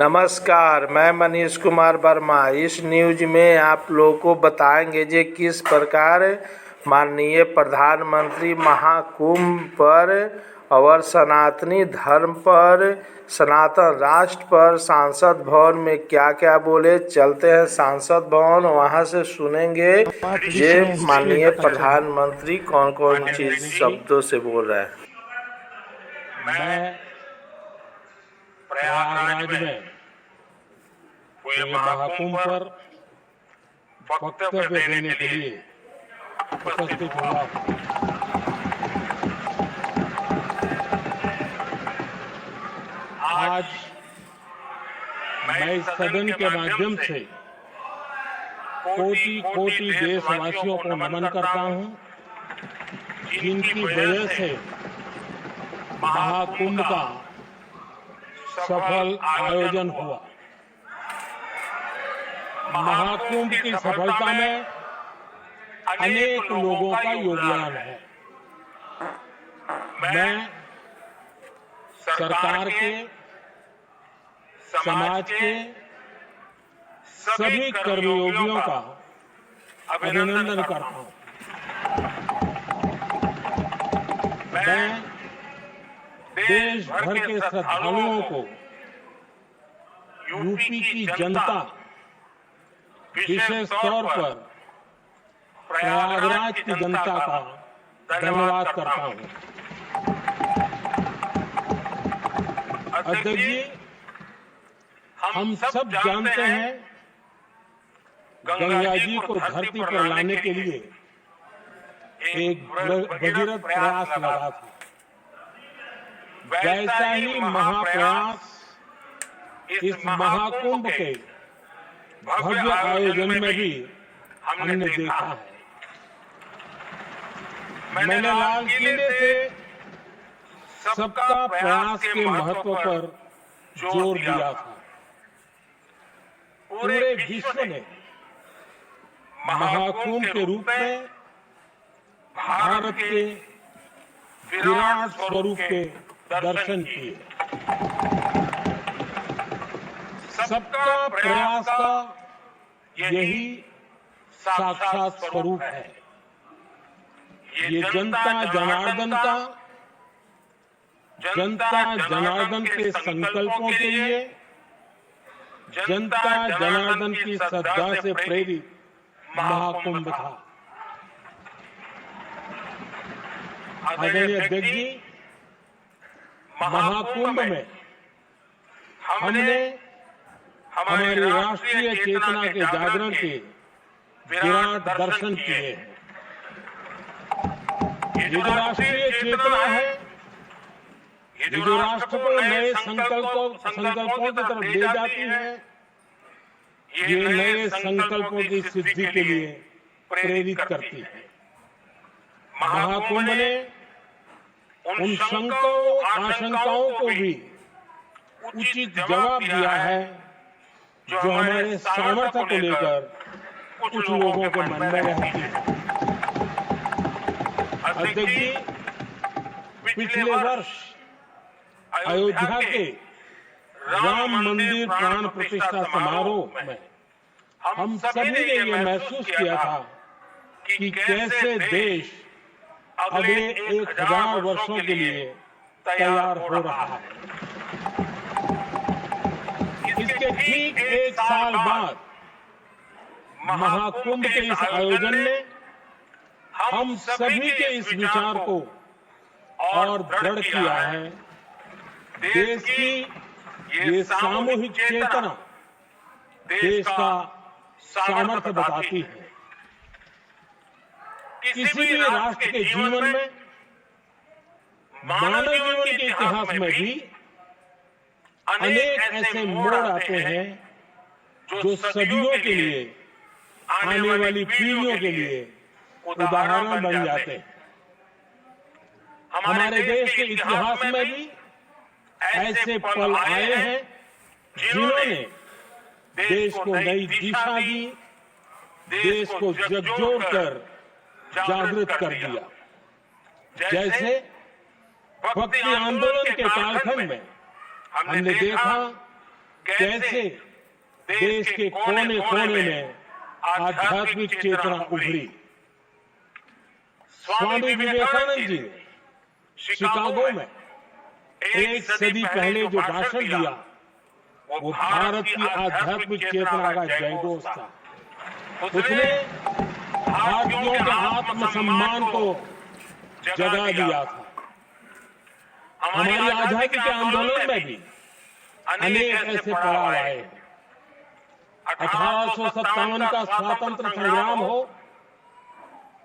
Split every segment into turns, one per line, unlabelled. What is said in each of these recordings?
नमस्कार, मैं मनीष कुमार वर्मा। इस न्यूज में आप लोगों को बताएंगे कि किस प्रकार माननीय प्रधानमंत्री महाकुंभ पर और सनातनी धर्म पर, सनातन राष्ट्र पर सांसद भवन में क्या क्या बोले। चलते हैं सांसद भवन, वहां से सुनेंगे ये माननीय प्रधानमंत्री कौन कौन चीज शब्दों से बोल रहे हैं।
मैं प्रयागराज में हुए महाकुंभ पर वक्तव्य देने के लिए उपस्थित हुआ हूं। आज मैं इस सदन के माध्यम से कोटि कोटि देशवासियों को नमन करता हूं, जिनकी वजह से महाकुंभ का सफल आयोजन हुआ। महाकुंभ की सफलता में अनेक लोगों का योगदान है। मैं सरकार के, समाज के सभी कर्मयोगियों का अभिनंदन करता हूं। मैं देश भर के श्रद्धालुओं को, यूपी की जनता, विशेष तौर पर प्रयागराज की जनता का धन्यवाद करता हूं। अध्यक्ष जी, हम सब जानते हैं गंगा जी को धरती पर लाने के लिए एक भगीरथ प्रयास लगा था। वैसा ही महाप्रयास इस महाकुंभ के भव्य आयोजन में भी हमने देखा है। मैंने लाल किले से सबका प्रयास के महत्व पर जोर दिया था। पूरे विश्व ने महाकुंभ के रूप में भारत के विराट स्वरूप के दर्शन किए। सबका प्रयास का यही साक्षात स्वरूप है। ये जनता जनार्दन का, जनता जनार्दन के संकल्पों के लिए, जनता जनार्दन की श्रद्धा से प्रेरित महाकुंभ था। आदरणीय अध्यक्ष जी, महाकुंभ में हमने हमारी राष्ट्रीय चेतना के जागरण के विराट दर्शन किए हैं। ये जो राष्ट्रीय चेतना है, ये जो राष्ट्र को नए संकल्पों की तरफ ले जाती है, ये नए संकल्पों की सिद्धि के लिए प्रेरित करती है। महाकुंभ ने उन शंकाओं आशंकाओं को भी उचित जवाब दिया है जो हमारे सामर्थ्य को लेकर कुछ लोगों के मन में रहती है। अध्यक्ष जी, पिछले वर्ष अयोध्या के राम मंदिर प्राण प्रतिष्ठा समारोह में हम सभी ने ये महसूस किया था कि कैसे देश अगले 1000 वर्षों के लिए तैयार हो रहा है। इसके ठीक 1 साल बाद महाकुंभ के इस आयोजन ने हम सभी के इस विचार को और दृढ़ किया है। देश की ये सामूहिक चेतना देश का सामर्थ्य बताती है। किसी भी राष्ट्र के जीवन में, मानव जीवन के इतिहास में भी अनेक ऐसे मोड़ आते हैं जो सदियों के लिए, आने वाली पीढ़ियों के लिए उदाहरण बन जाते हैं। हमारे देश के इतिहास में भी ऐसे पल आए हैं जिन्होंने देश को नई दिशा दी, देश को झकझोर कर जागृत कर दिया। जैसे भक्ति आंदोलन के कालखंड में हमने देखा कैसे देश के कोने कोने में आध्यात्मिक चेतना उभरी। स्वामी विवेकानंद जी ने शिकागो में 1 सदी पहले जो भाषण दिया वो भारत की आध्यात्मिक चेतना का जयघोष था। उसने भारतीयों के आत्मसम्मान को जगा दिया था। हमारी आजादी के आंदोलन में भी अनेक ऐसे पड़ाव आए हैं। 1857 का स्वतंत्र संग्राम हो,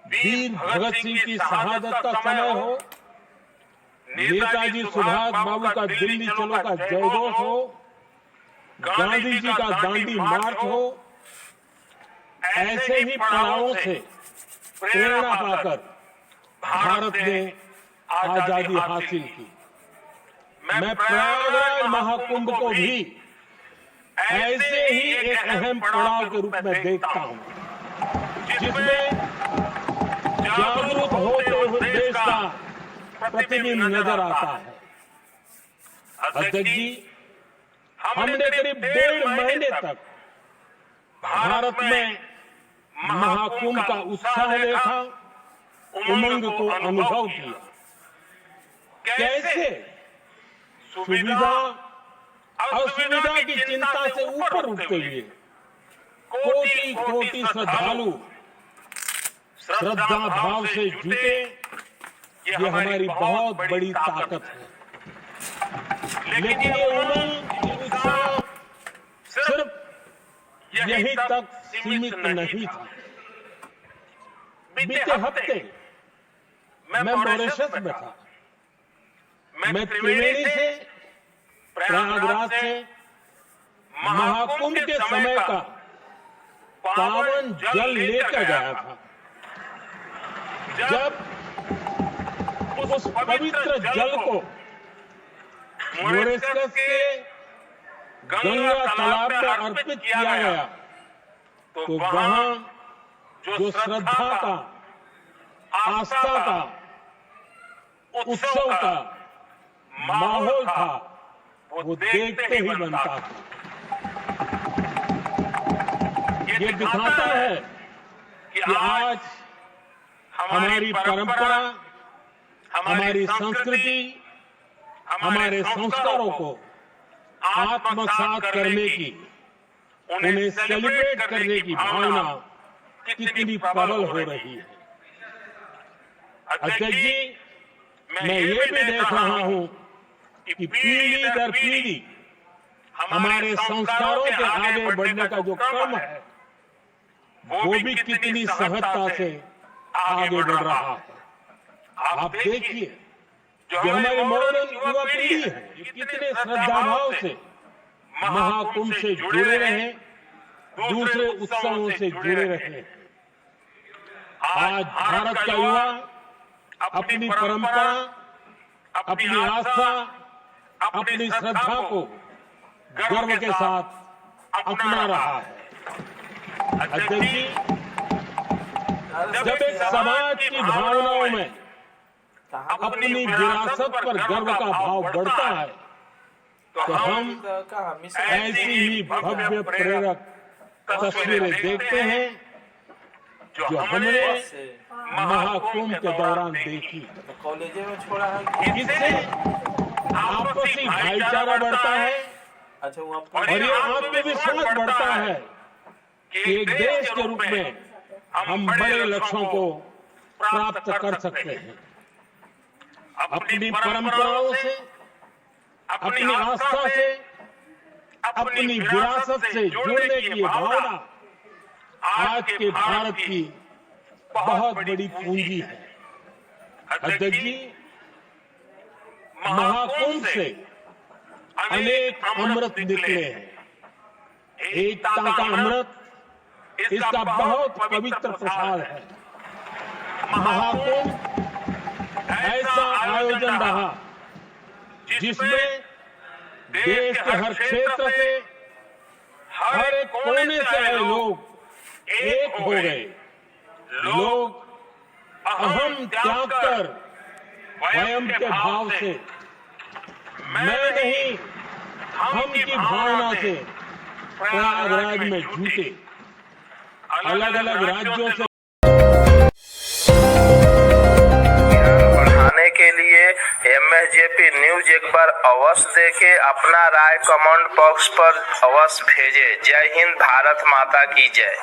वीर भगत सिंह की शहादत का समय हो, नेताजी सुभाष बाबू का दिल्ली चलो का जयघोष हो, गांधी जी का दांडी मार्च हो, ऐसे ही पड़ावों से प्रेरणा पाकर भारत ने आजादी हासिल की। मैं प्रयागराज महाकुंभ को भी ऐसे ही एक अहम पड़ाव के रूप में देखता हूं, जिसमें जागरूक होते हुए देश का प्रतिबिंब नजर आता है। अध्यक्ष जी, हमने करीब 1.5 महीने तक भारत में महाकुंभ का उत्साह देखा, उमंग को अनुभव किया। कैसे सुविधा असुविधा की चिंता से ऊपर उठते हुए कोटि कोटि श्रद्धालु श्रद्धा भाव से जुटे, ये हमारी बहुत बड़ी ताकत है। लेकिन ये उमंग, ये उत्साह सिर्फ यहीं तक सीमित नहीं था। बीते हफ्ते मैं मॉरिशस में था। मैं त्रिवेणी से, प्रयागराज से महाकुंभ के समय का पावन जल लेकर गया था। जब उस पवित्र जल को मॉरिशस के गंगा तालाब में अर्पित किया गया, तो वहां जो श्रद्धा का, आस्था का, उत्सव का माहौल था, वो देखते ही बनता था। ये दिखाता है कि आज हमारी परंपरा, हमारी संस्कृति, हमारे संस्कारों को आत्मसात करने की, उन्हें सेलिब्रेट करने की भावना कितनी प्रबल हो रही है। अध्यक्ष जी, मैं ये भी देख रहा हूं कि पीढ़ी दर पीढ़ी हमारे संस्कारों के आगे बढ़ने का जो क्रम है, वो भी कितनी सहजता से आगे बढ़ रहा है। आप देखिए, जो हमारी मॉडर्न युवा पीढ़ी है, ये कितने श्रद्धा भाव से महाकुंभ से जुड़े रहे, दूसरे उत्सवों से जुड़े रहे। आज भारत का युवा अपनी परंपरा, अपनी आस्था, अपनी श्रद्धा को गर्व के साथ अपना रहा है। अध्यक्ष जी, जब एक समाज की भावनाओं में अपनी विरासत पर गर्व का भाव बढ़ता है, तो हम ऐसी ही भव्य प्रेरक तस्वीरें देखते हैं जो हमने महाकुंभ के दौरान देखी। इससे आपसी भाईचारा बढ़ता है और ये आत्मविश्वास बढ़ता है कि एक देश के रूप में हम बड़े लक्ष्यों को प्राप्त कर सकते हैं। अपनी परंपराओं से, अपनी आस्था से, अपनी विरासत से जुड़ने की भावना आज के भारत की बहुत बड़ी पूंजी है। अध्यक्ष जी, महाकुंभ से अनेक अमृत निकले हैं। एकता का अमृत, इसका बहुत पवित्र प्रसाद है। महाकुंभ ऐसा आयोजन रहा जिसमें देश के हर क्षेत्र से, हर एक कोने से आए लोग एक हो गए। लोग अहम त्याग कर वयम के भाव से, मैं नहीं हम की भावना से प्रयागराज में जुटे, अलग अलग राज्यों से
बढ़ाने के लिए MSJP न्यूज एक बार अवश्य देखें, अपना राय कमेंट बॉक्स पर अवश्य भेजें। जय हिंद, भारत माता की जय।